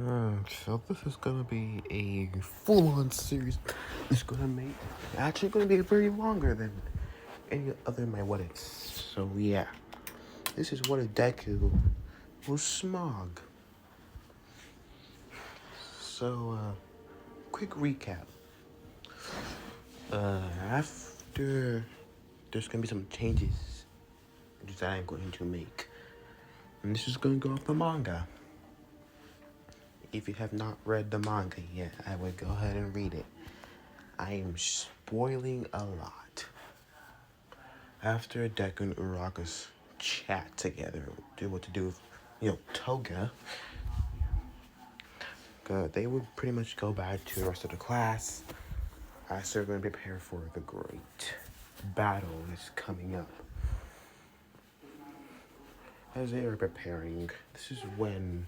So this is gonna be a full-on series. It's gonna be very longer than any other of my what ifs. So yeah, this is what if deku was smog. So quick recap. After there's gonna be some changes that I'm going to make, and this is gonna go off the manga. If you have not read the manga yet, I would go ahead and read it. I am spoiling a lot. After Deku and Uraraka's chat together, do what to do with, Toga, they would pretty much go back to the rest of the class as they're going to prepare for the great battle that's coming up. As they are preparing, this is when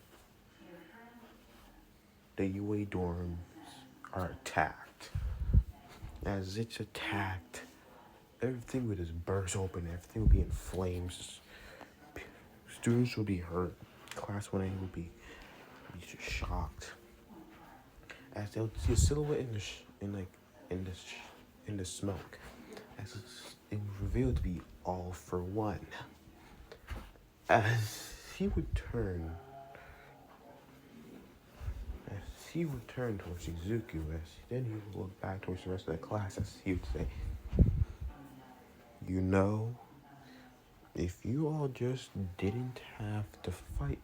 the UA dorms are attacked. As it's attacked, everything would just burst open, everything would be in flames. Students will be hurt. Class 1A will be just shocked as they'll see a silhouette in the smoke. As it was revealed to be All For One. As he would turn towards Izuku, then he would look back towards the rest of the class as he would say, if you all just didn't have to fight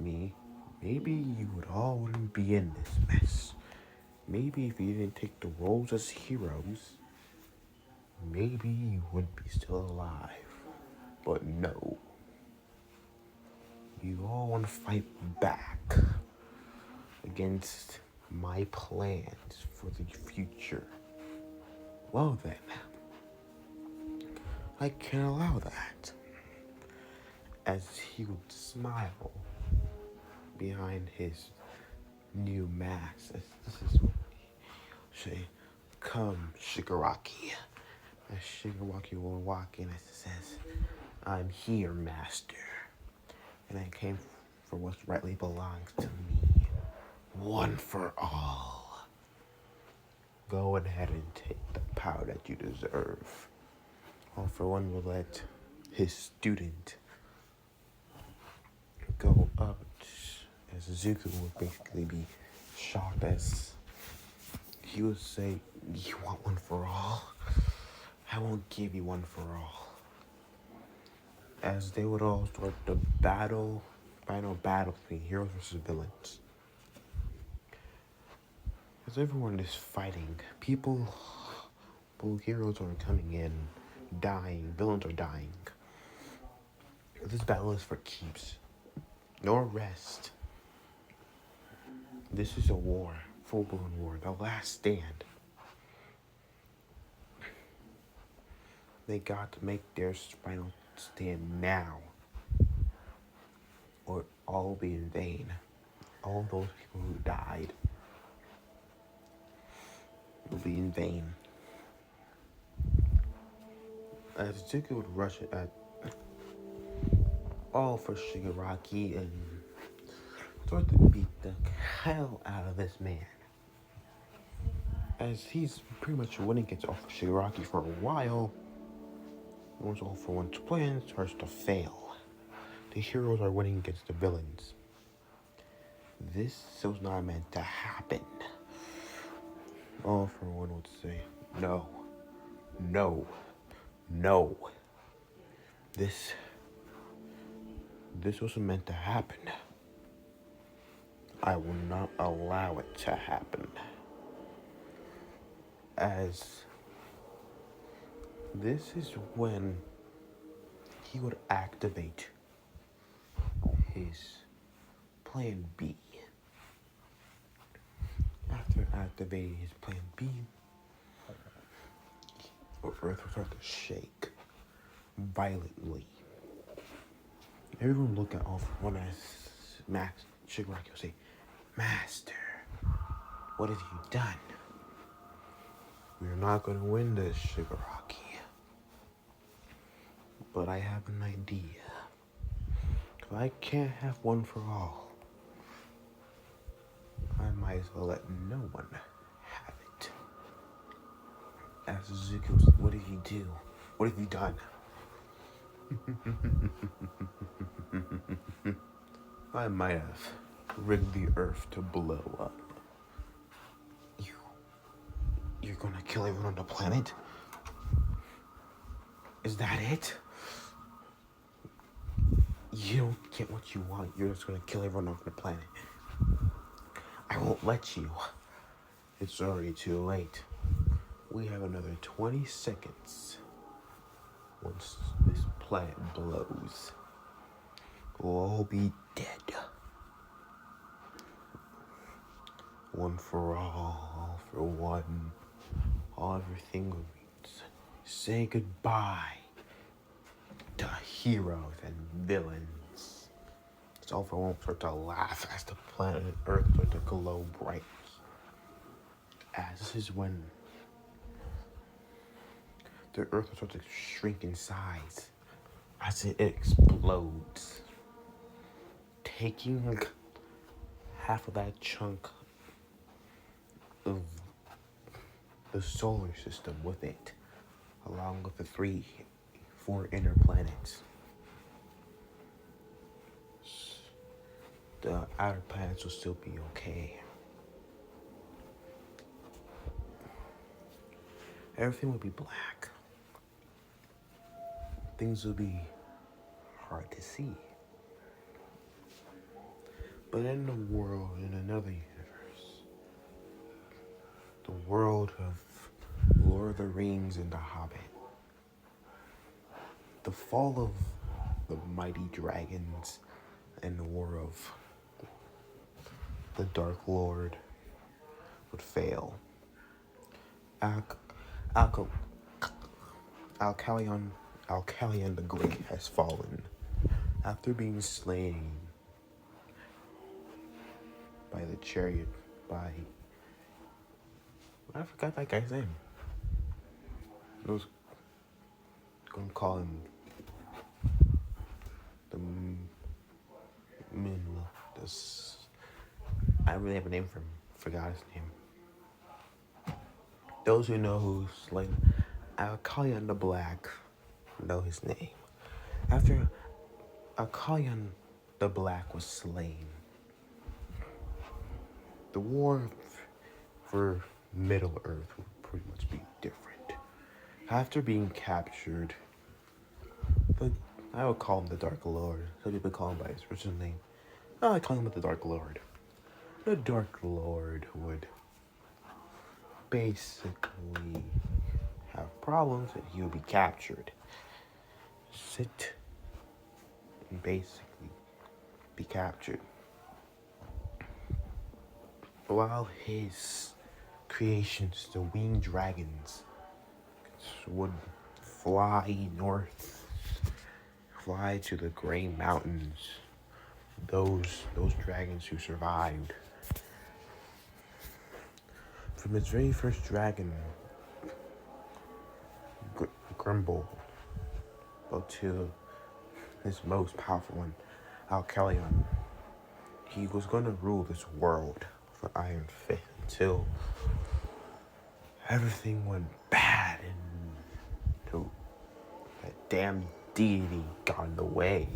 me, maybe you would all wouldn't be in this mess. Maybe if you didn't take the roles as heroes, maybe you would be still alive. But no. You all want to fight back against my plans for the future. Well then, I can't allow that. As he would smile behind his new mask. This is what he say, come Shigaraki. As Shigaraki will walk in as it says, I'm here, master. And I came for what rightly belongs to me. One for all. Go ahead and take the power that you deserve. All For One will let his student go up as Zuko would basically be shocked as he would say, you want one for all? I won't give you one for all. As they would all start the final battle between heroes versus villains. As everyone is fighting, heroes are coming in, dying, villains are dying. This battle is for keeps. No rest. This is a war, full-blown war, the last stand. They got to make their final stand now, or all will be in vain. All those people who died will be in vain. As Zuko would rush at all for Shigaraki and start to beat the hell out of this man. As he's pretty much winning against All For Shigaraki for a while, once All For One's plan starts to fail. The heroes are winning against the villains. This was not meant to happen. All For One would say, no. This wasn't meant to happen. I will not allow it to happen. As this is when he would activate his plan B. After activating his plan B, Earth would start to shake violently. Everyone would look at All For One as Max Shigaraki will say, Master, what have you done? We're not going to win this, Shigaraki. But I have an idea. I can't have one for all. is I'll let no one have it. As Zuko, what did he do? What have you done? I might have rigged the earth to blow up. You're gonna kill everyone on the planet? Is that it? You don't get what you want. You're just gonna kill everyone off the planet. I won't let you. It's already too late. We have another 20 seconds. Once this planet blows, we'll all be dead. One for all for one. Everything will be. Say goodbye to heroes and villains. So everyone won't start to laugh as the planet Earth starts to glow bright. As this is when the Earth will start to shrink in size as it explodes, taking half of that chunk of the solar system with it, along with the 4 inner planets. The outer planets will still be okay. Everything will be black. Things will be hard to see. But in the world, in another universe, the world of Lord of the Rings and the Hobbit, the fall of the mighty dragons and the war of the Dark Lord would fail. Alcalion the Great has fallen after being slain by the chariot I forgot that guy's name. I was gonna call him the I don't really have a name for him. Forgot his name. Those who know who's slain Alcalion the Black know his name. After Alcalion the Black was slain, the war for Middle Earth would pretty much be different. After being captured, I would call him the Dark Lord. Some people call him by his original name. I call him the Dark Lord. The Dark Lord would basically have problems and he would be captured. Sit and basically be captured. While his creations, the winged dragons, would fly north, fly to the Gray Mountains. Those dragons who survived. From its very first dragon, Grimble, to his most powerful one, Alcalion. He was going to rule this world for Iron Fist until everything went bad and that damn deity got in the way.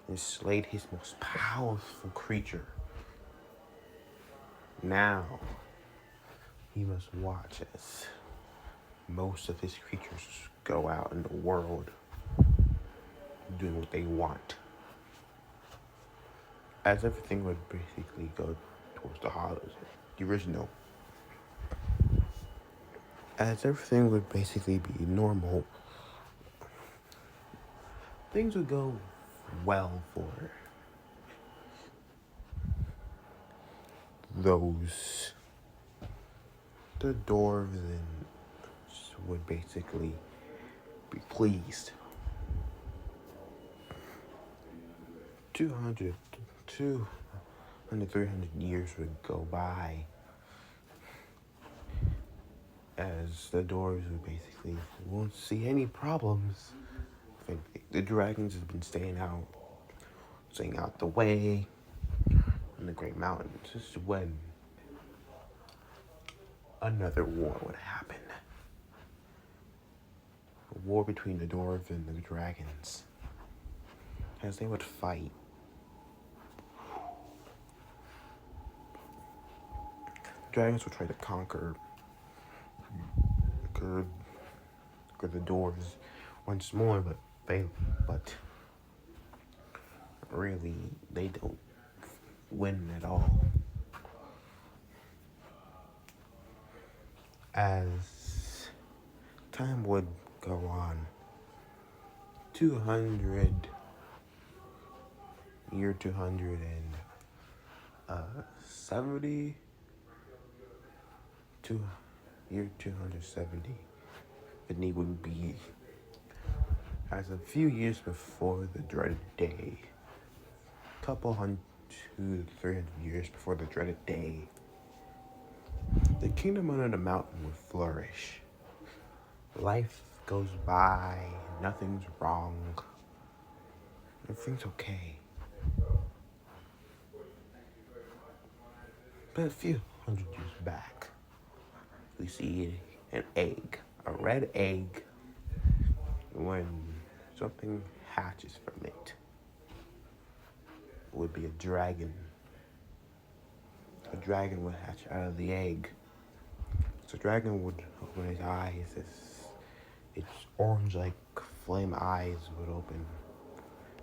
And slayed his most powerful creature. Now, he must watch as most of his creatures go out in the world doing what they want. As everything would basically go towards the Hollows, the original. As everything would basically be normal, things would go well for those. The dwarves would basically be pleased. 200, 300 years would go by as the dwarves would basically won't see any problems. The dragons have been staying out the way. in the Great Mountains. This is when another war would happen. A war between the dwarves and the dragons. As they would fight. Dragons would try to conquer the dwarves once more, but really they don't win at all. As time would go on, 270, year 270, Sydney would be as a few years before the dreaded day. Couple 200 to 300 years before the dreaded day, the kingdom under the mountain would flourish. Life goes by, nothing's wrong, everything's okay. But a few hundred years back, we see an egg, a red egg, when something hatches from it. It would be a dragon. A dragon would hatch out of the egg. So the dragon would open his eyes, its orange like flame eyes would open.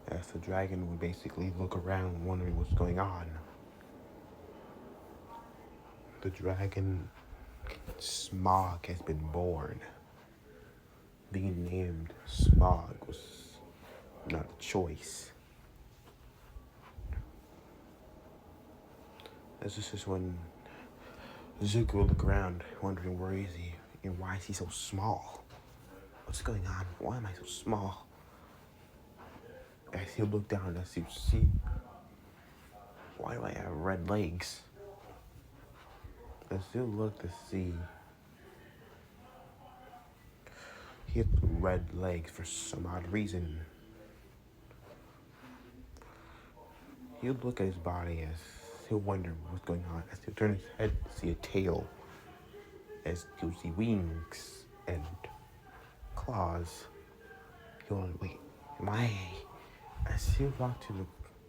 As the dragon would basically look around wondering what's going on. The dragon Smog has been born. Being named Smog was not a choice. This is just when Zuko will look around, wondering where is he and why is he so small? What's going on? Why am I so small? As he'll look down, as he'll see, why do I have red legs? As he'll look to see, he has red legs for some odd reason. He'll look at his body as he'll wonder what's going on. As he'll turn his head to see a tail, as he'll see wings and claws. He'll wonder, wait, am I? As he'll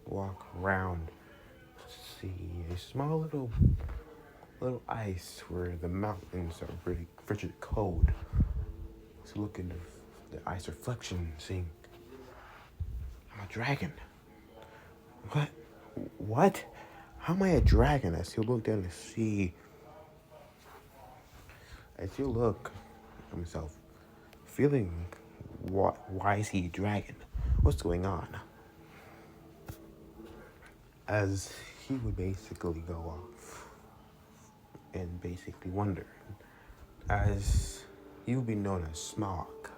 walk around to see a small little ice where the mountains are really frigid cold. So look into the ice reflection, seeing, I'm a dragon. What? How am I a dragon? As he'll look down to see, as he'll look at himself, feeling, why is he a dragon? What's going on? As he would basically go off and basically wonder, as he would be known as Smog.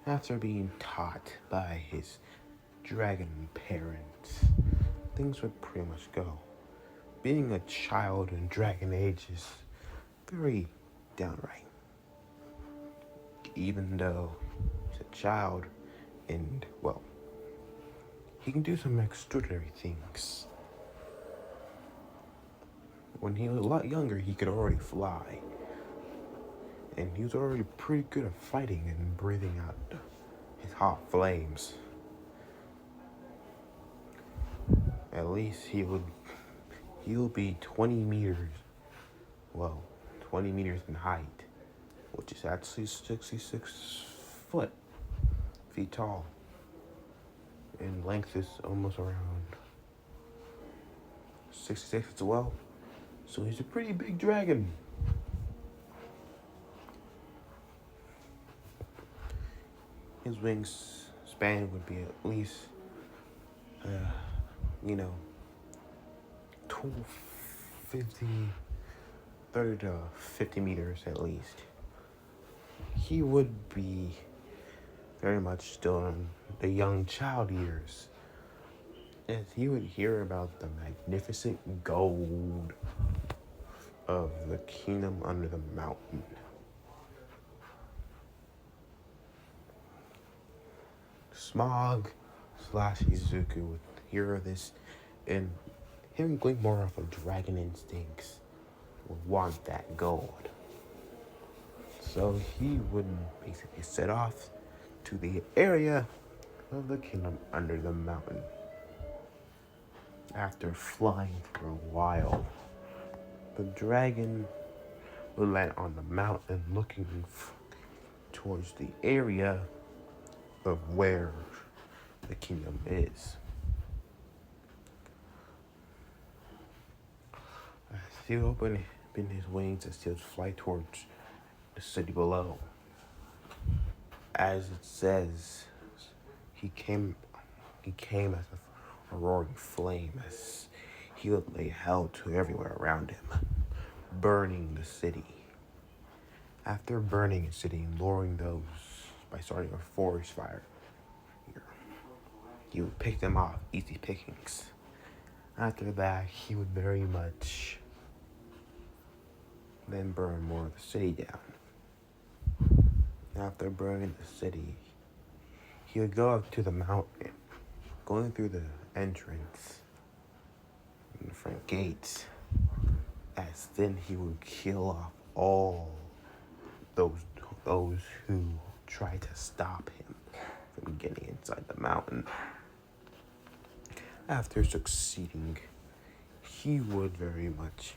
After being taught by his dragon parents, things would pretty much go. Being a child in dragon age is very downright. Even though he's a child and, well, he can do some extraordinary things. When he was a lot younger, he could already fly. And he was already pretty good at fighting and breathing out his hot flames. At least he'll be 20 meters, 20 meters in height, which is actually 66 feet tall. And length is almost around 66 as well. So he's a pretty big dragon. His wingspan would be at least, 30 to 50 meters at least. He would be very much still in the young child years, as he would hear about the magnificent gold of the kingdom under the mountain. Smog / Izuku, hear this, and him going more of a dragon instincts would want that gold. So he would basically set off to the area of the kingdom under the mountain. After flying for a while, the dragon would land on the mountain looking towards the area of where the kingdom is. As he would open his wings as he would fly towards the city below. As it says, he came as a roaring flame as he would lay hell to everywhere around him, burning the city. After burning a city and lowering those by starting a forest fire, he would pick them off, easy pickings. After that, he would very much then burn more of the city down. After burning the city, he would go up to the mountain, going through the entrance and the front gates, as then he would kill off all those who try to stop him from getting inside the mountain. After succeeding, he would very much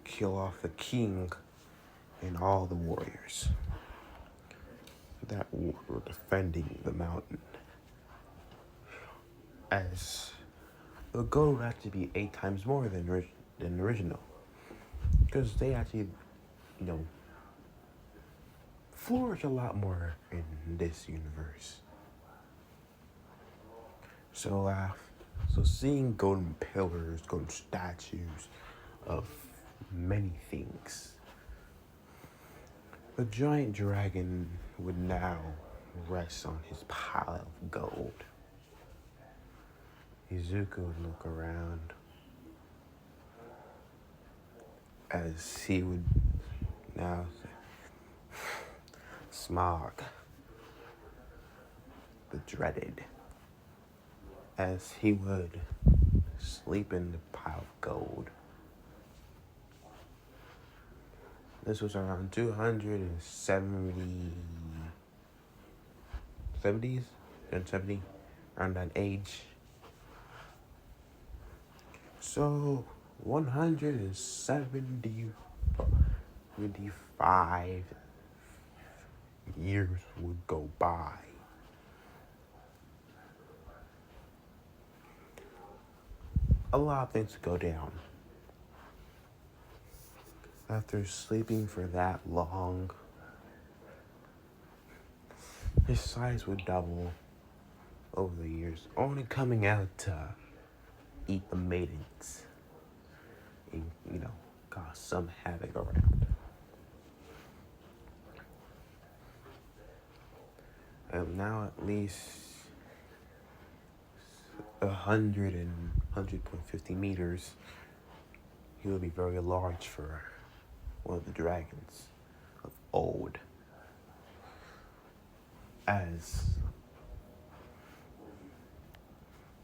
kill off the king and all the warriors that were defending the mountain. As the gold would actually be 8 times more than the original. Because they actually, flourish a lot more in this universe. So seeing golden pillars, golden statues of many things, the giant dragon would now rest on his pile of gold. Izuku would look around as he would now say, Smog, the dreaded, as he would sleep in the pile of gold. This was around 270, around that age. So 175 years would go by. A lot of things go down. After sleeping for that long, his size would double over the years, only coming out to eat the maidens and, cause some havoc around. And now at least 100.50 meters, he will be very large for one of the dragons of old. As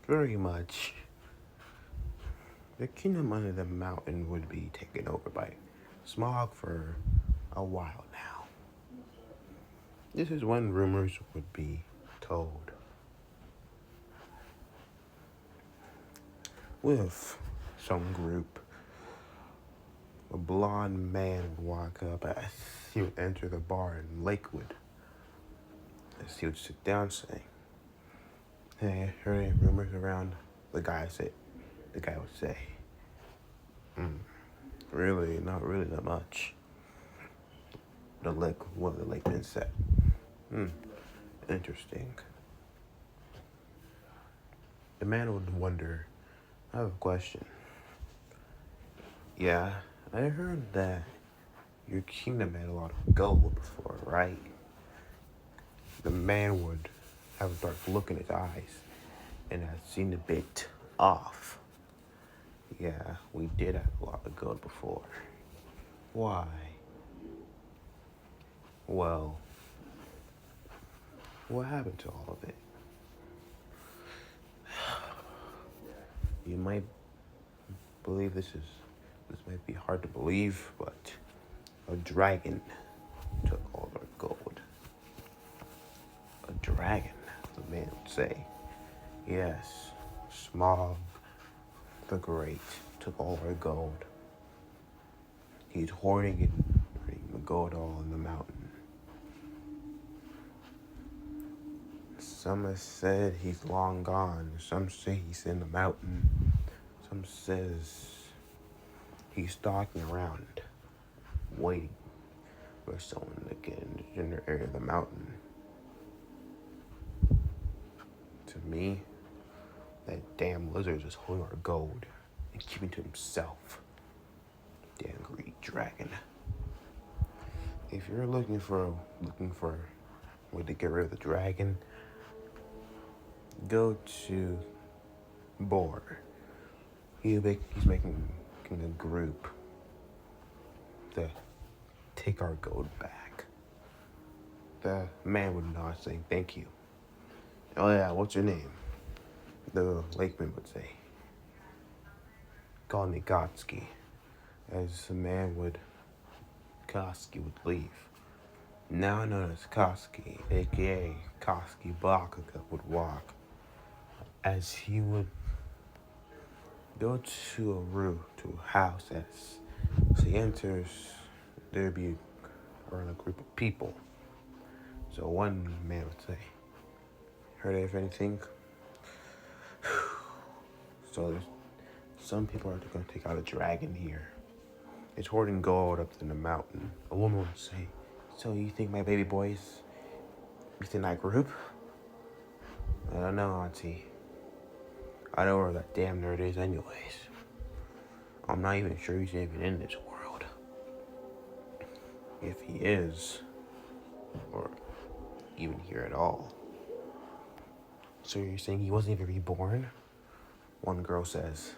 very much the kingdom under the mountain would be taken over by smog for a while now. This is when rumors would be told. With some group, a blonde man would walk up as he would enter the bar in Lakewood. As he would sit down saying, "Hey, heard any rumors around?" The guy would say, "Really, not really that much." One of the Lakemen said, "Interesting." The man would wonder, "I have a question. Yeah, I heard that your kingdom had a lot of gold before, right?" The man would have a dark look in his eyes, and I seemed a bit off. "Yeah, we did have a lot of gold before." "Why?" "Well, what happened to all of it?" You might believe this might be hard to believe, but a dragon took all our gold. A dragon, the man would say. Yes, Smog the Great took all our gold. He's hoarding the gold all in the mountain. Some have said he's long gone. Some say he's in the mountain. Some says he's stalking around, waiting for someone to get in the general area of the mountain. To me, that damn lizard is holding our gold and keeping it to himself. Damn greedy dragon. If you're looking for a way to get rid of the dragon, go to Boar. He's making a group to take our gold back. The man would nod, saying thank you. Oh yeah, what's your name? The lakeman would say. Call me Gotsky. As the man Koski would leave. Now known as Koski, aka Koski Bakuga, would walk. As he would go to a house, as he enters, there'd be around a group of people. So one man would say, heard of anything? So some people are going to take out a dragon here. It's hoarding gold up in the mountain. A woman would say, so you think my baby boy's in that group? I don't know, Auntie. I know where that damn nerd is anyways. I'm not even sure he's even in this world. If he is, or even here at all. So you're saying he wasn't even reborn? One girl says,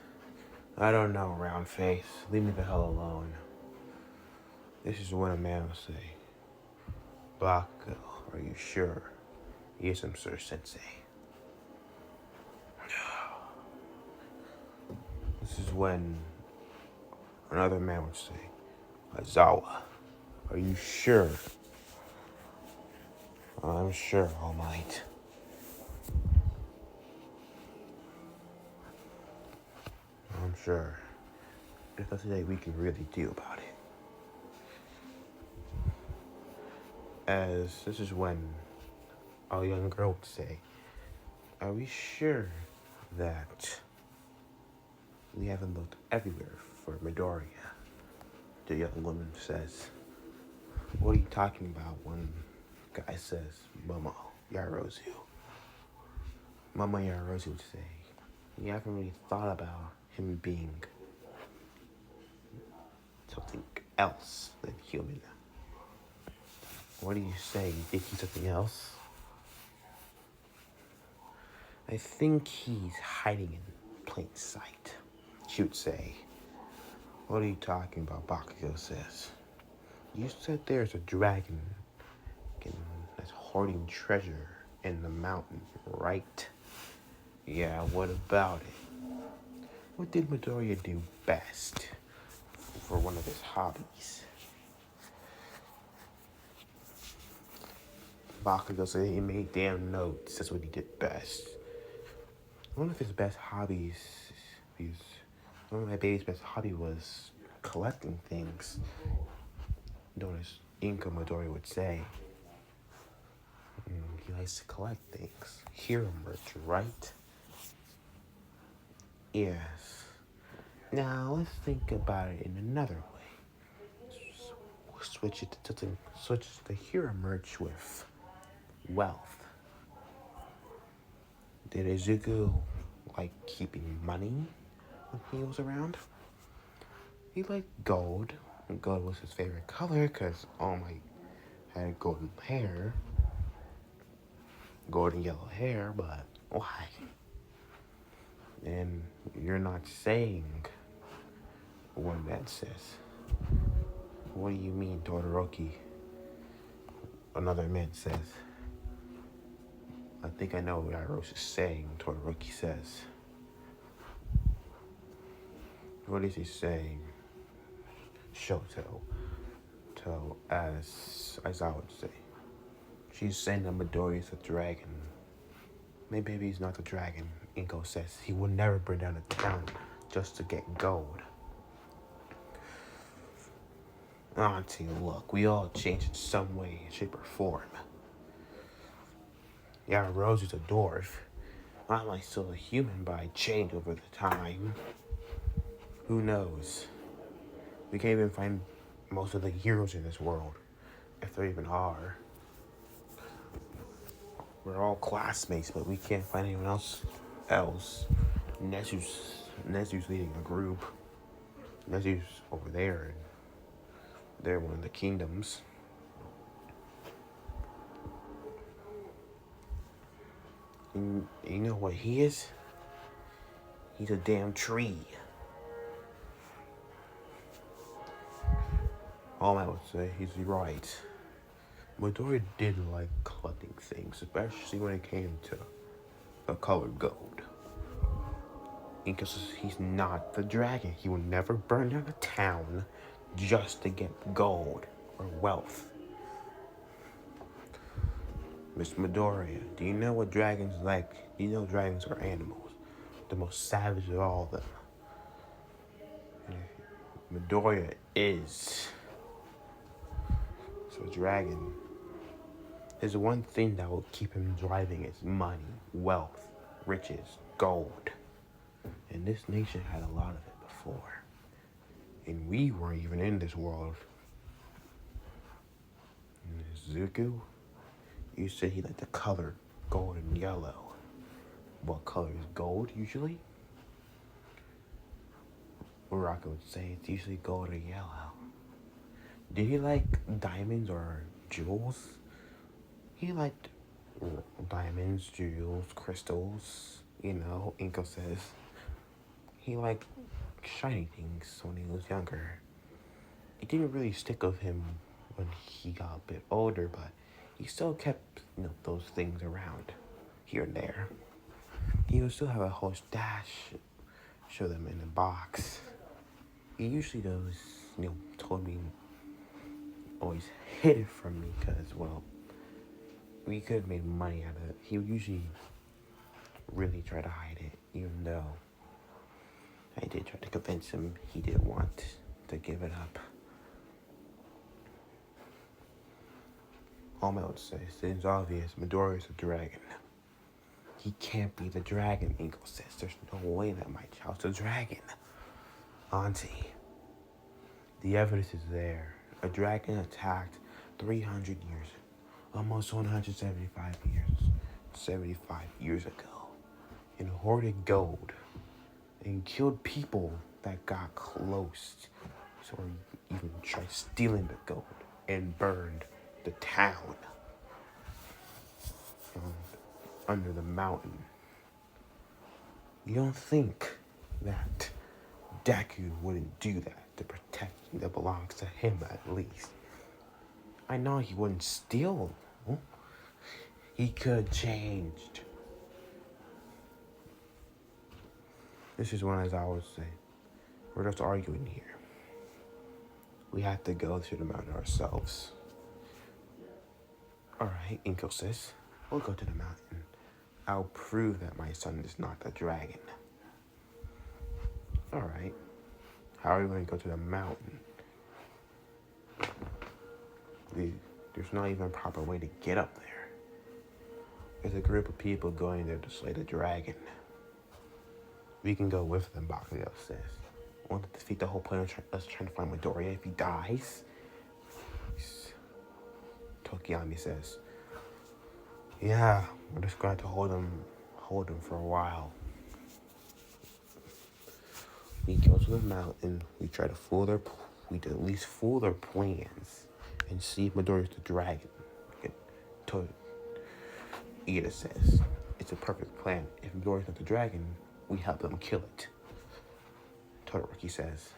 I don't know, round face. Leave me the hell alone. This is what a man will say. Bakugo, are you sure? Yes, I'm sure, Sensei. This is when another man would say, Aizawa, are you sure? I'm sure, All Might. I'm sure. There's nothing that we can really do about it. As this is when a young girl would say, are we sure that we haven't looked everywhere for Midoriya? The young woman says, what are you talking about? One guy says, Mama Yarozu. Mama Yarozu would say, you haven't really thought about him being something else than human. What do you say? You think he's something else? I think he's hiding in plain sight, she would say. What are you talking about? Bakugo says. You said there's a dragon that's hoarding treasure in the mountain, right? Yeah, what about it? What did Midoriya do best for one of his hobbies? Bakugo said he made damn notes. That's what he did best. One of his best hobbies, one of my baby's best hobby was collecting things. Known as Inka Midoriya would say. He likes to collect things. Hero merch, right? Yes. Now let's think about it in another way. Switch the hero merch with wealth. Did Izuku like keeping money when he was around? He liked gold. And gold was his favorite color because All Might had golden hair. Golden yellow hair, but why? And you're not saying, one man says. What do you mean, Todoroki? Another man says. I think I know what Yaros is saying, Todoroki says. what is he saying? Shoto. As I would say. She's saying that Midori is a dragon. Maybe he's not a dragon. Inko says he would never burn down a town just to get gold. Auntie, look, we all change in some way, shape, or form. Yeah, Rosie's a dwarf. I might still a human, but I changed over the time. Who knows? We can't even find most of the heroes in this world, if there even are. We're all classmates, but we can't find anyone else. Nezu's leading a group. Nezu's over there, and they're one of the kingdoms. And you know what he is? He's a damn tree. All I would say, he's right. Midori did like collecting things, especially when it came to a colored gold. Because he's not the dragon. He would never burn down a town just to get gold or wealth. Miss Midoriya, do you know what dragons like? Do you know dragons are animals? The most savage of all of them. Midoriya is. So a dragon. There's one thing that will keep him driving is money, wealth, riches, gold. And this nation had a lot of it before. And we weren't even in this world. And Zuko, you said he liked the color gold and yellow. What color is gold usually? Uraka would say it's usually gold or yellow. Did he like diamonds or jewels? He liked diamonds, jewels, crystals. You know, Inko says he liked shiny things when he was younger. It didn't really stick with him when he got a bit older, but he still kept, those things around here and there. He would still have a whole stash, show them in a box. He usually does, told me, always hid it from me because, well, we could have made money out of it. He would usually really try to hide it, even though I did try to convince him he didn't want to give it up. All I would say is it's obvious Midori is a dragon. He can't be the dragon, Inko says. There's no way that my child's a dragon. Auntie, the evidence is there. A dragon attacked 300 years, almost 75 years ago, and hoarded gold, and killed people that got close, or even tried stealing the gold, and burned the town under the mountain. You don't think that Deku wouldn't do that to protect something that belongs to him at least? I know he wouldn't steal. He could have changed. This is one, as I always say, we're just arguing here. We have to go to the mountain ourselves. Alright, Inko says, we'll go to the mountain. I'll prove that my son is not a dragon. Alright, how are we going to go to the mountain? There's not even a proper way to get up there. There's a group of people going there to slay the dragon. We can go with them, Bakugo says. Want to defeat the whole plan of us trying to find Midoriya if he dies? Tokiyami says, yeah, we're just going to hold him for a while. We go to the mountain, we try to we'd at least fool their plans and see if Midoriya's the dragon. Ida says, it's a perfect plan. If Midoriya's not the dragon, we help them kill it. Todoroki says,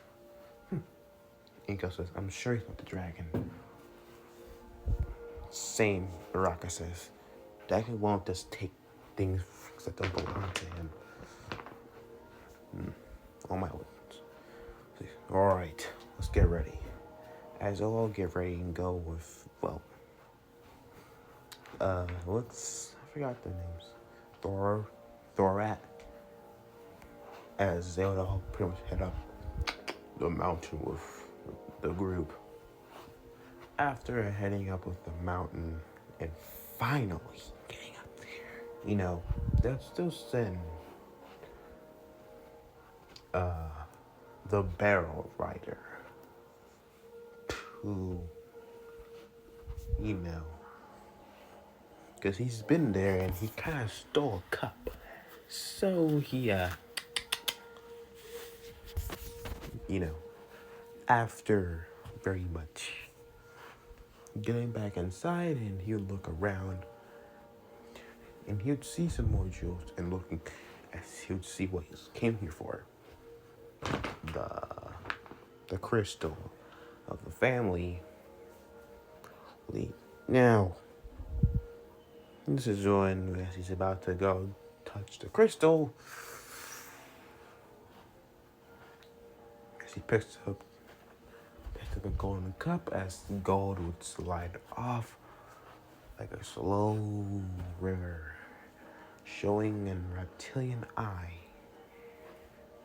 Inko says, I'm sure he's not the dragon. Same, Uraka says. Deku won't just take things that don't belong to him. Oh my words. Alright, let's get ready. As all get ready and go with, well, I forgot their names. Thorat. As they would all pretty much head up the mountain with the group. After heading up with the mountain and finally getting up there, they'll still send the barrel rider to, because he's been there and he kind of stole a cup. So he, after very much getting back inside, and he would look around and he would see some more jewels, and looking as he would see what he came here for. The crystal of the family. Now, this is when, as he's about to go touch the crystal, as he picks up a golden cup, as the gold would slide off like a slow river, showing an reptilian eye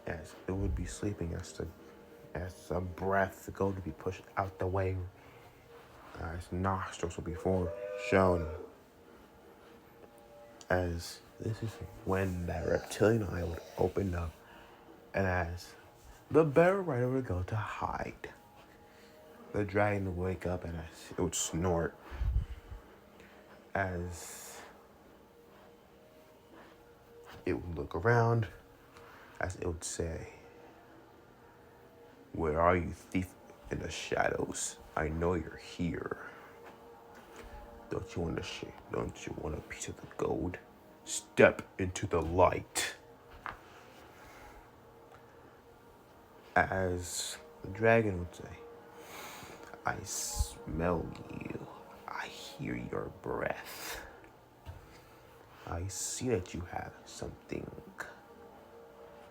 as it would be sleeping, as a breath, the gold would be pushed out the way, as nostrils will be shown. As this is when that reptilian eye would open up, and as the barrel rider would go to hide, the dragon would wake up, and as it would snort, as it would look around, as it would say, "Where are you, thief in the shadows? I know you're here. Don't you want a piece of the gold? Step into the light." As the dragon would say, "I smell you. I hear your breath. I see that you have something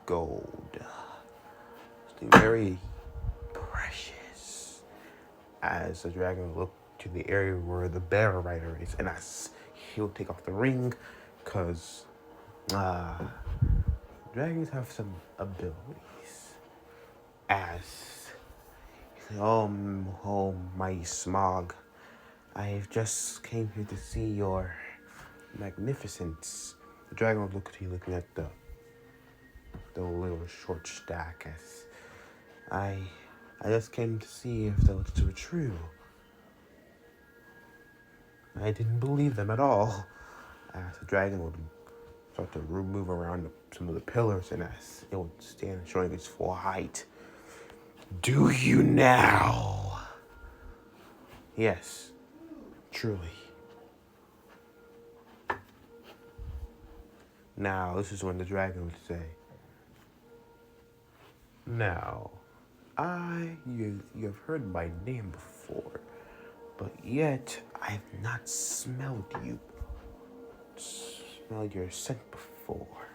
gold. Something very precious." As the dragon would look to the area where the barrel rider is, and as he'll take off the ring, because dragons have some abilities. As oh mighty smog, I've just came here to see your magnificence. The dragon would look at you, looking at the little short stack, as I just came to see if those were true. I didn't believe them at all. As the dragon would start to move around some of the pillars, and as it would stand showing its full height. "Do you now?" "Yes, truly." Now, this is when the dragon would say, "Now, you have heard my name before, but yet I have not smelled your scent before.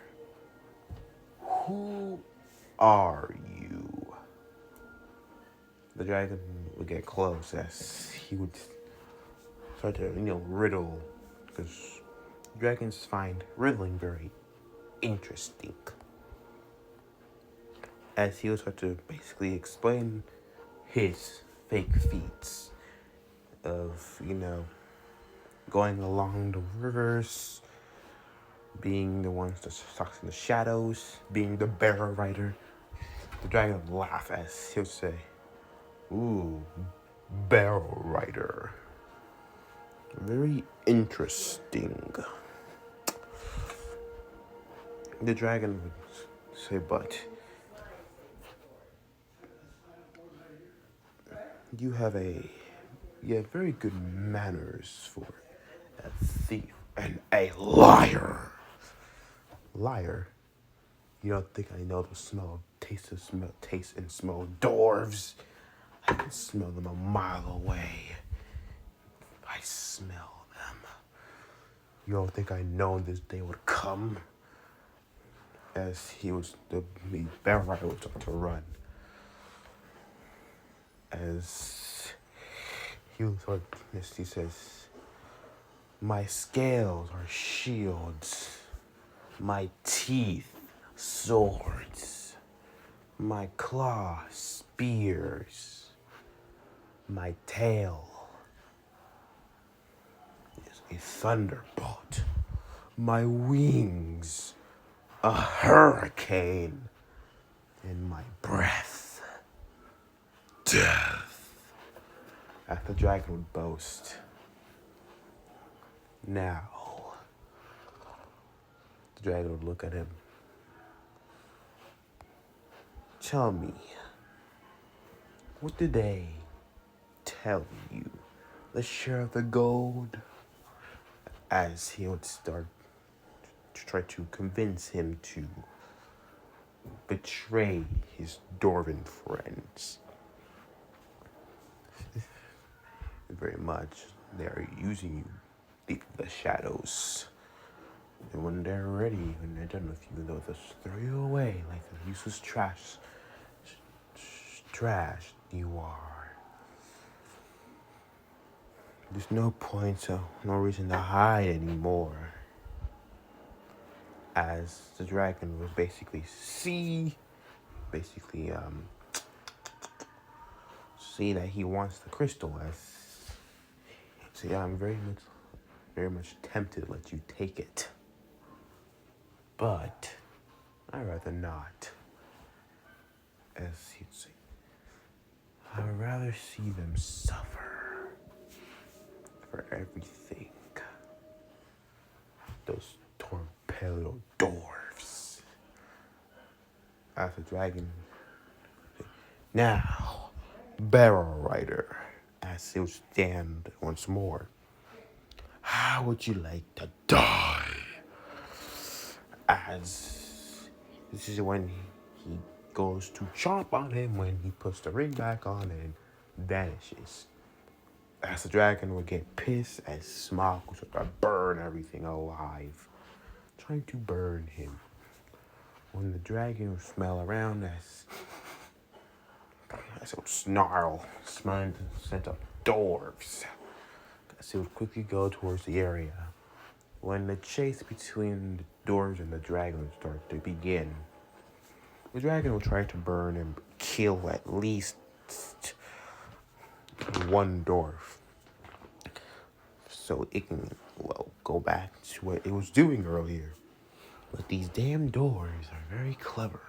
Who are you?" The dragon would get close, as he would start to, riddle, because dragons find riddling very interesting. As he would start to basically explain his fake feats of, going along the rivers, being the ones that stalks in the shadows, being the barrel rider. The dragon would laugh as he would say, "Ooh, barrel rider. Very interesting." The dragon would say, "But you have very good manners for a thief and a liar." "Liar? You don't think I know the taste and smell dwarves? I can smell them a mile away. I smell them. You don't think I know this day would come?" As the barrel rider would start to run. as he was like this. He says, "My scales are shields, my teeth swords, my claws spears, my tail is a thunderbolt, my wings a hurricane, and my breath death." As the dragon would boast. Now, the dragon would look at him. "Tell me, what did they tell you? The share of the gold?" As he would start to try to convince him to betray his dwarven friends. Very much, they are using you deep in the shadows. And when they're ready, when they're done with you, they'll just throw you away like the useless trash you are. There's no point, so no reason to hide anymore. As the dragon was basically see that he wants the crystal. I'm very much tempted to let you take it, but I'd rather not. As he'd say, I'd rather see them suffer for everything. Those torpedo dwarves. As the dragon, now, Barrel Rider, as he'll stand once more. How would you like to die? As this is when he goes to chomp on him when he puts the ring back on and vanishes. As the dragon will get pissed as smog will start to burn everything alive, trying to burn him. When the dragon will smell around as it would snarl, smelling the scent of dwarves. As it would quickly go towards the area. When the chase between the dwarves and the dragon would start to begin, the dragon will try to burn and kill at least one dwarf, so it can, go back to what it was doing earlier. But these damn dwarves are very clever.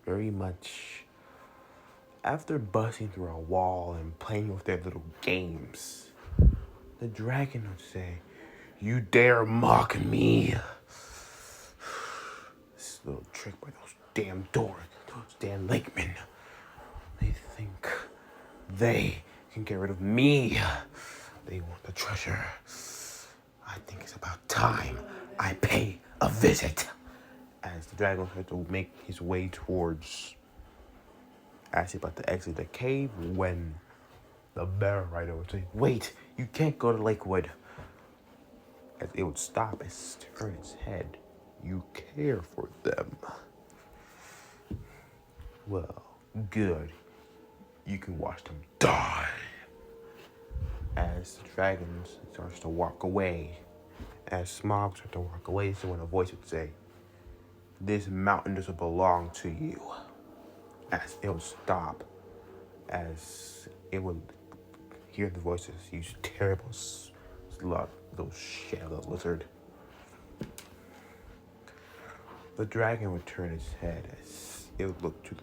Very much. After busting through a wall and playing with their little games, the dragon would say, "You dare mock me?" This little trick by those damn dwarves, those damn lakemen. They think they can get rid of me. They want the treasure. I think it's about time I pay a visit. As the dragon started to make his way towards, as he's about to exit the cave, when the Barrel Rider would say, "Wait, you can't go to Lakewood." As it would stop and turn its head. "You care for them. Well, good. You can watch them die." As the dragon starts to walk away, as Smog starts to walk away, so when a voice would say, "This mountain doesn't belong to you." As it would stop, as it would hear the voices use terrible slug, those shadow lizard. The dragon would turn its head as it would look to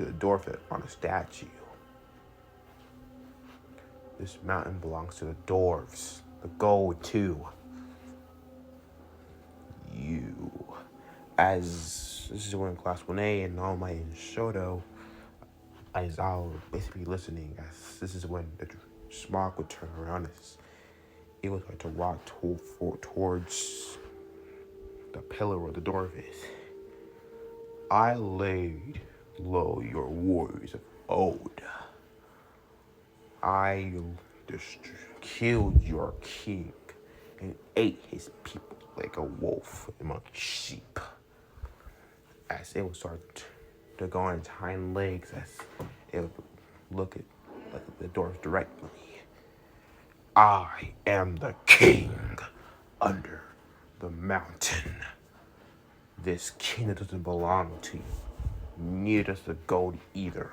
the dwarf on a statue. "This mountain belongs to the dwarves. The gold too. You." As this is when Class 1A and all my Shoto, as I'll basically be listening, as this is when the smog would turn around as it would start to walk towards the pillar where the dwarf is. "I laid low your warriors of old. I killed your king and ate his people like a wolf among sheep." As it would start to go on its hind legs, as It would look at the doors directly. I am the king under the mountain. This kingdom doesn't belong to you. Neither does the gold either.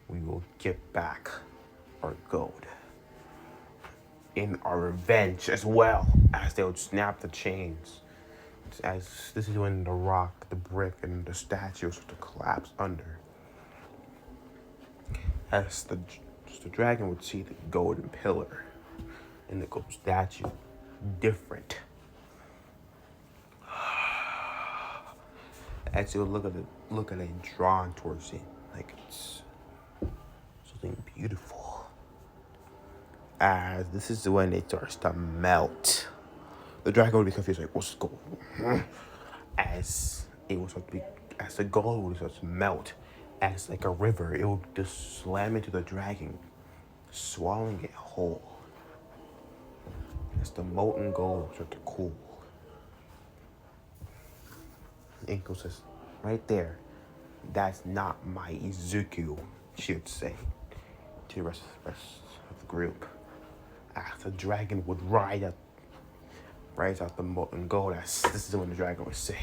We will get back our gold in our revenge as well, as they would snap the chains. As this is when the rock, the brick, and the statue start to collapse under. As the dragon would see the golden pillar and the gold statue different. As you would look at it drawn towards it, like it's something beautiful. As this is when it starts to melt. The dragon would be confused, like, what's going on? As it was start to be, as the gold would start to melt, as like a river, it would just slam into the dragon, swallowing it whole. As the molten gold start to cool. Inko says, right there, that's not my Izuku, she would say to the rest of the group. As the dragon would rise out the molten gold, as this is when the dragon would say,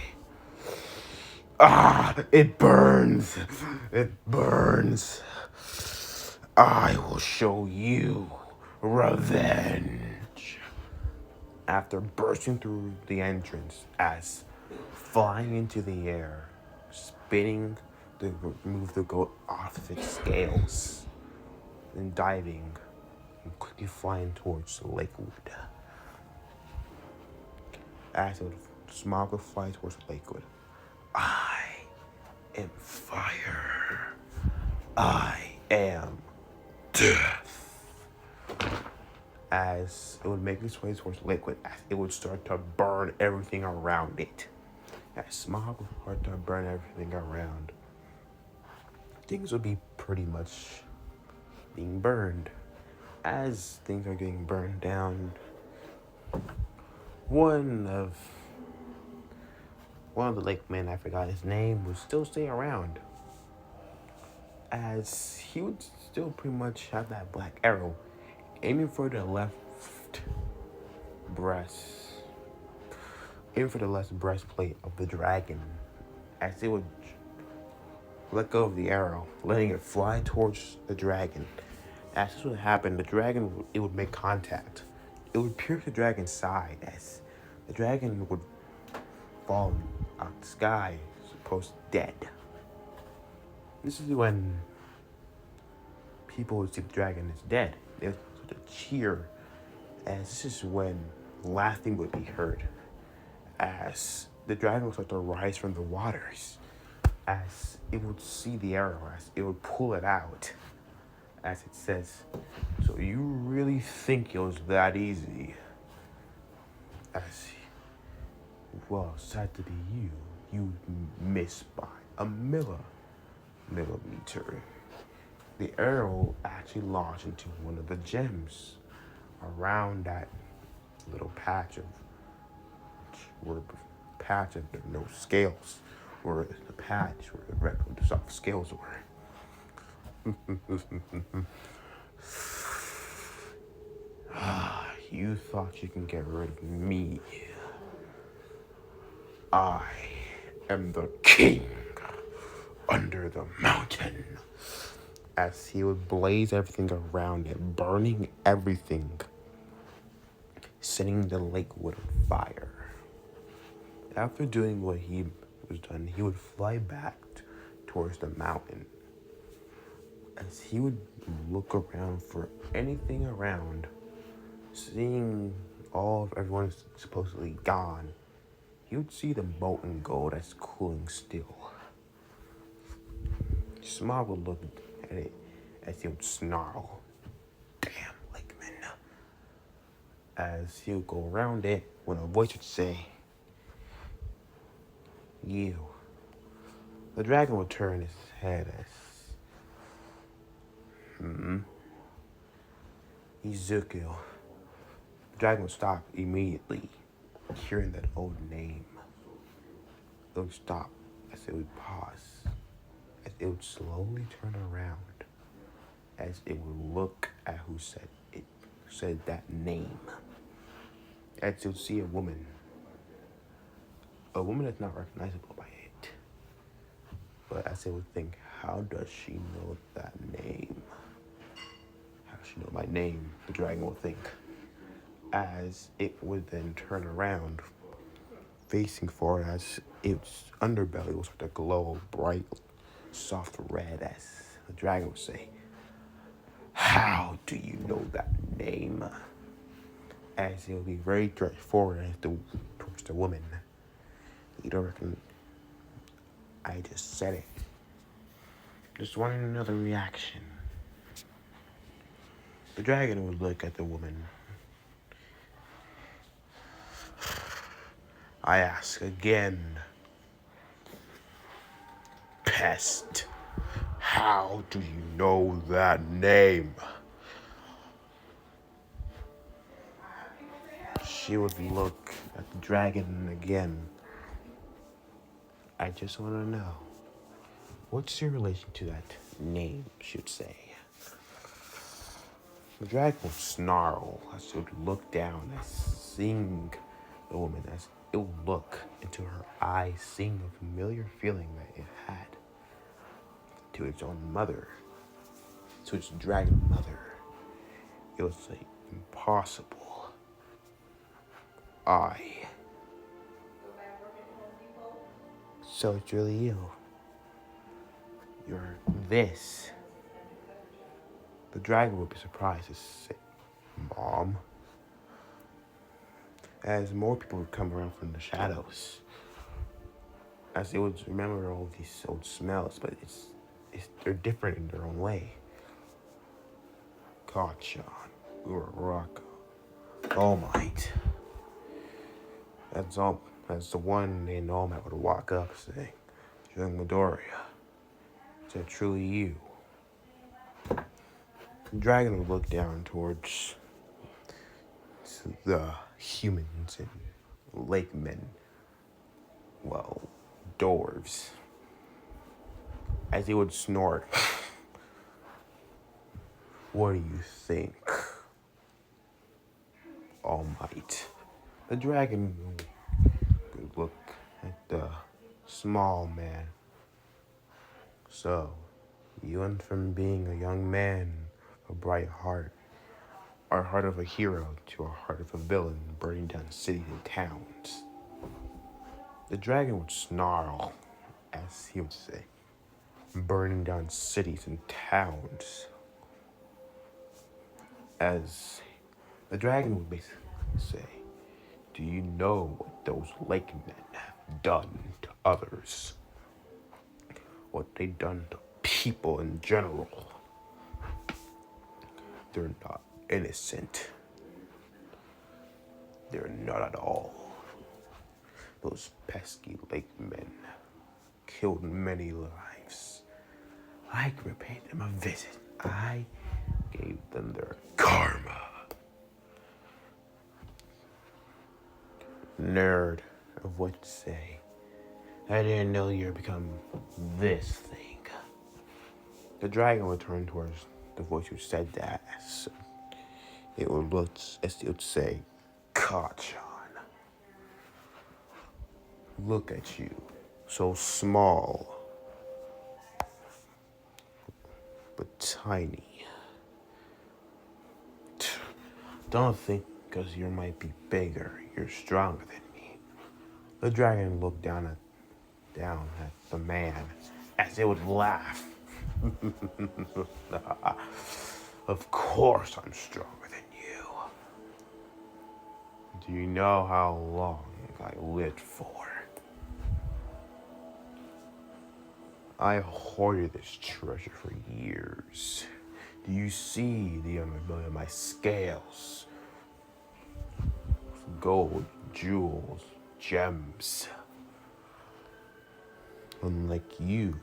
ah, it burns, it burns. I will show you revenge. After bursting through the entrance, as flying into the air, spinning to remove the goat off of its scales, then diving and quickly flying towards the Lakewood. As the smog would fly towards the Lakewood, I am fire. I am death. As it would make its way towards the Lakewood, as it would start to burn everything around it. As smog would start to burn everything around, things would be pretty much being burned. As things are getting burned down, one of the lake men, I forgot his name, would still stay around. As he would still pretty much have that black arrow aiming for the left breastplate of the dragon. As it would let go of the arrow, letting it fly towards the dragon. As this would happen, the dragon, it would make contact. It would pierce the dragon's side as the dragon would fall out the sky, supposed dead. This is when people would see the dragon is dead. They would sort of cheer, as this is when laughing would be heard, as the dragon would start to rise from the waters, as it would see the arrow, as it would pull it out, as it says, so you really think it was that easy? As, well, sad to be you missed by a millimeter. The arrow actually launched into one of the gems around that little patch of no scales, or the patch where the soft scales were. You thought you can get rid of me. I am the king under the mountain. As he would blaze everything around it, burning everything, setting the Lakewood on fire. After doing what he was done, he would fly back towards the mountain. As he would look around for anything around, seeing all of everyone's supposedly gone, he would see the molten gold that's cooling still. Smog would look at it as he would snarl, "Damn, Lakeman." As he would go around it, when a voice would say, "You." The dragon would turn his head as, Izuku. The dragon would stop immediately, hearing that old name. It would stop as it would pause. as it would slowly turn around, as it would look at who said that name. As it would see a woman that's not recognizable by it. But as it would think, how does she know that name? How does she know my name? The dragon will think. As it would then turn around, facing forward, as its underbelly will start to glow bright, soft red, as the dragon would say, how do you know that name? As it will be very straightforward towards the woman. You don't reckon I just said it. Just wanting another reaction. The dragon would look at the woman. I ask again, pest, how do you know that name? She would look at the dragon again. I just want to know, what's your relation to that name, she would say. The dragon would snarl as it would look down, as seeing the woman, as it would look into her eyes, seeing a familiar feeling that it had to its own mother, to its dragon mother. It would say, impossible. So it's really you. You're this. The dragon would be surprised to say, Mom. As more people would come around from the shadows, as it would remember all these old smells, but they're different in their own way. Kachan, Uraraka, All Might. That's the one named All Might would walk up saying, Young Midoriya, is that truly you? The dragon would look down towards the humans and lake men, well, dwarves, as he would snort. What do you think, All Might? The dragon would look at the small man. So, you went from being a young man, a bright heart, our heart of a hero, to a heart of a villain, burning down cities and towns. The dragon would snarl, as he would say, burning down cities and towns. As the dragon would basically say, do you know what those lake men have done to others? What they've done to people in general? They're not innocent. They're not at all. Those pesky lake men killed many lives. I could repay them a visit. I gave them their karma. Nerd of what to say. I didn't know you'd become this thing. The dragon would turn towards the voice who said that. So it would look as it would say, Kachan. Look at you, so small, but tiny. Don't think because you might be bigger, you're stronger than me. The dragon looked down at the man as it would laugh. Of course I'm stronger than you. Do you know how long I lived for? I hoarded this treasure for years. Do you see the underbelly of my scales? Gold, jewels, gems. Unlike you,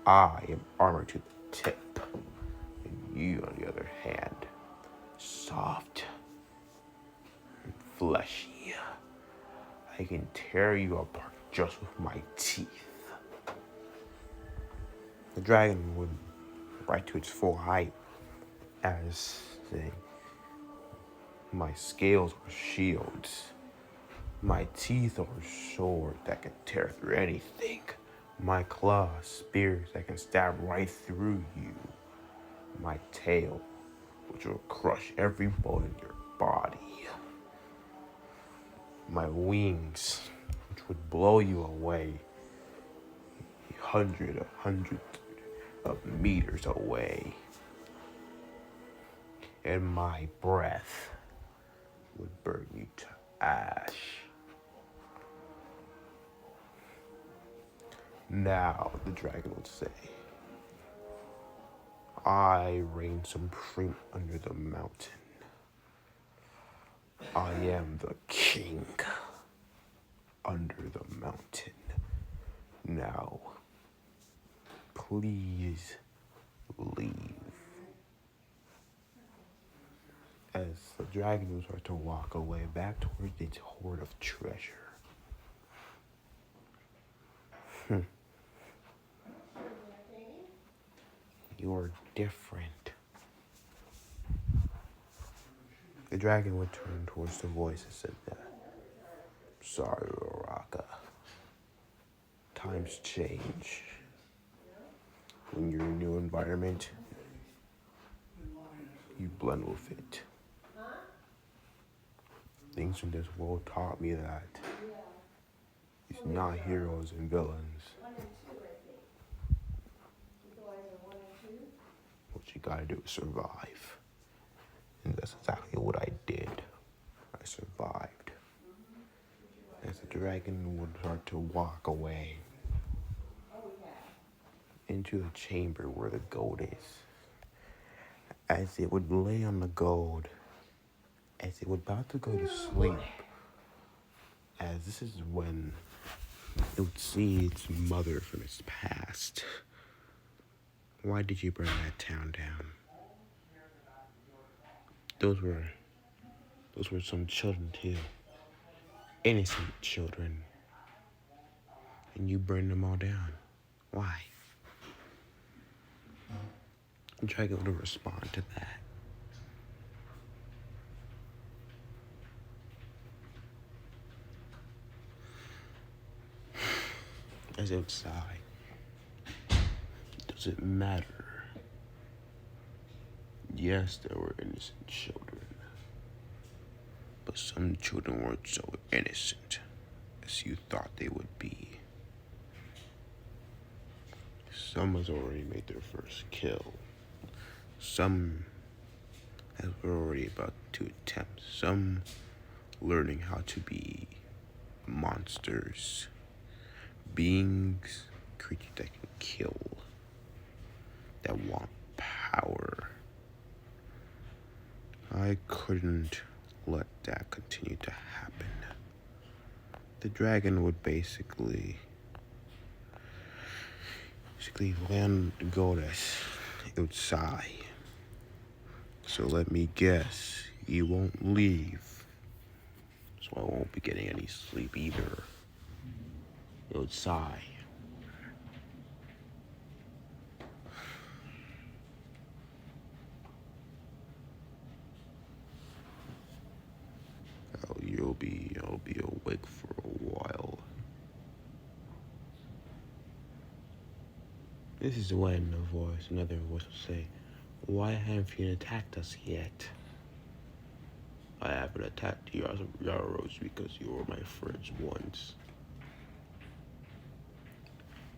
I am armored to the tip. And you, on the other hand, soft and fleshy. I can tear you apart just with my teeth. The dragon would rise to its full height as say, my scales are shields. My teeth are swords that can tear through anything. My claws, spears that can stab right through you. My tail, which will crush every bone in your body. My wings, which would blow you away hundreds of meters away. And my breath would burn you to ash. Now, the dragon would say, I reign supreme under the mountain. I am the king under the mountain. Now, please leave. As the dragon will start to walk away back towards its hoard of treasure. You're different. The dragon would turn towards the voice and said that. Sorry, Raka. Times change. When you're in a new environment, you blend with it. Things in this world taught me that it's not heroes and villains. What you gotta do is survive. And that's exactly what I did. I survived. As the dragon would start to walk away into the chamber where the gold is. As it would lay on the gold, as it would about to go to sleep, as this is when it would see its mother from its past. Why did you burn that town down? Those were some children too. Innocent children. And you burned them all down. Why? The dragon would respond to that. As it would sigh. Does it matter? Yes, there were innocent children. But some children weren't so innocent as you thought they would be. Some has already made their first kill. Some were already about to attempt. Some learning how to be monsters. Beings, creatures that can kill. That want power. I couldn't let that continue to happen. The dragon would basically land the goddess. It would sigh. So let me guess, you won't leave. So I won't be getting any sleep either. It would sigh. I'll be awake for a while. This is when another voice will say, why haven't you attacked us yet? I haven't attacked Yaros because you were my friends once.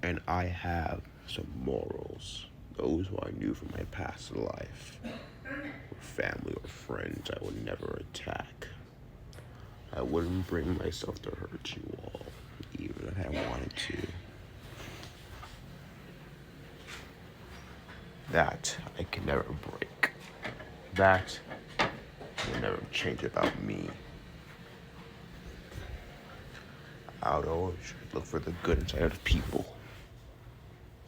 And I have some morals. Those who I knew from my past life. Or family or friends I would never attack. I wouldn't bring myself to hurt you all, even if I wanted to. That I can never break. That will never change about me. I would always look for the good inside of people.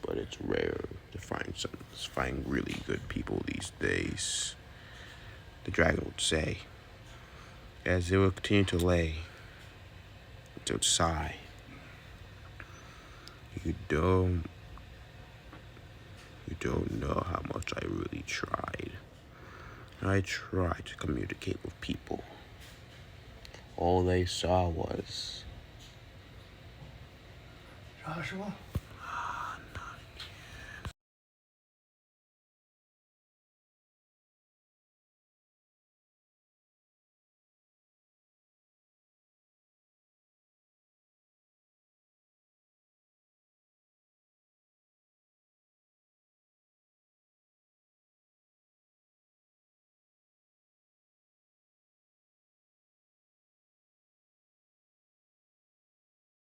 But it's rare to find really good people these days. The dragon would say, as it would continue to lay, it would sigh. You don't You don't know how much I really tried. I tried to communicate with people. All they saw was... Joshua?